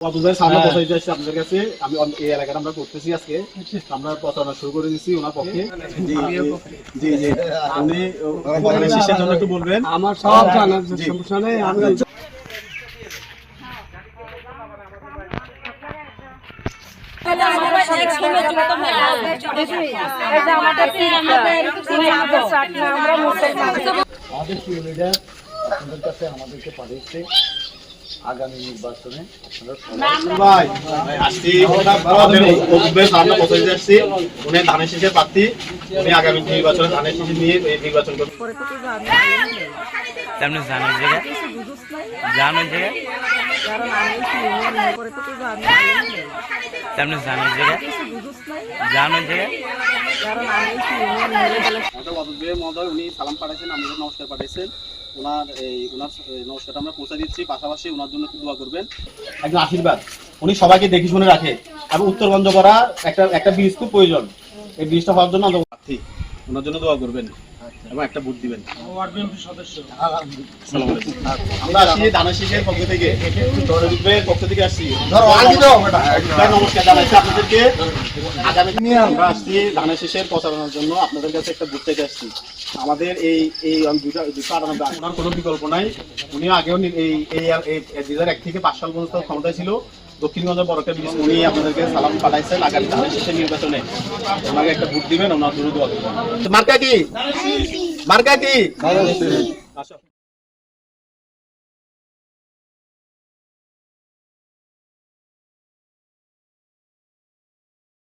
আপনাদের কাছে আমি এই এলাকাটা আমরা করতেছি আজকে আমরা প্রচারণা শুরু করে দিচ্ছি ওনার পক্ষে। জি জি উনি শিষ্যের জন্য একটু বলবেন। আমার সব জানার সমস্যা নেই। আমি আপনাদের কাছে আমাদেরকে পাঠিয়েছে আগামী নির্বাচনে উনি ধানের শীষের প্রার্থী, উনি আগামী নির্বাচনে ধানের শীষ নিয়ে নির্বাচন করবেন। উনি সালাম পাঠাইছেন, আমাদের নমস্কার পাঠাইছেন। ওনার নমস্কারটা আমরা পৌঁছে দিচ্ছি, পাশাপাশি ওনার জন্য একটু দোয়া করবেন। একজন আশীর্বাদ, উনি সবাইকে দেখে শুনে রাখে এবং উত্তরবঙ্গ করা একটা ব্রিজ খুব প্রয়োজন। এই ব্রিজটা হওয়ার জন্য প্রার্থী, ওনার জন্য দোয়া করবেন এবং একটা ভোট দিবেন। আমরা আসছি ধানের শীষের পক্ষ থেকে, পক্ষ থেকে আসছি। নমস্কার জানাচ্ছি আপনাদেরকে। আগামী দিনে আমরা আসছি ধানের শীষের প্রচারণার জন্য, আপনাদের কাছে একটা ভোট থেকে আসছি। আমাদের এই 298 ওনার কোনো বিকল্প নাই। উনিও আগেও এই 2001 থেকে 5 সাল পর্যন্ত ক্ষমতায় ছিল। দক্ষিণগঞ্জের বড় একটা ব্রিজ উনি আপনাদেরকে সালাম পাঠাইছেন। আগামী ধানের শীষের নির্বাচনে ওনাকে একটা ভোট দিবেন, ওনার জন্য দোয়া করবেন। মার্কা কি?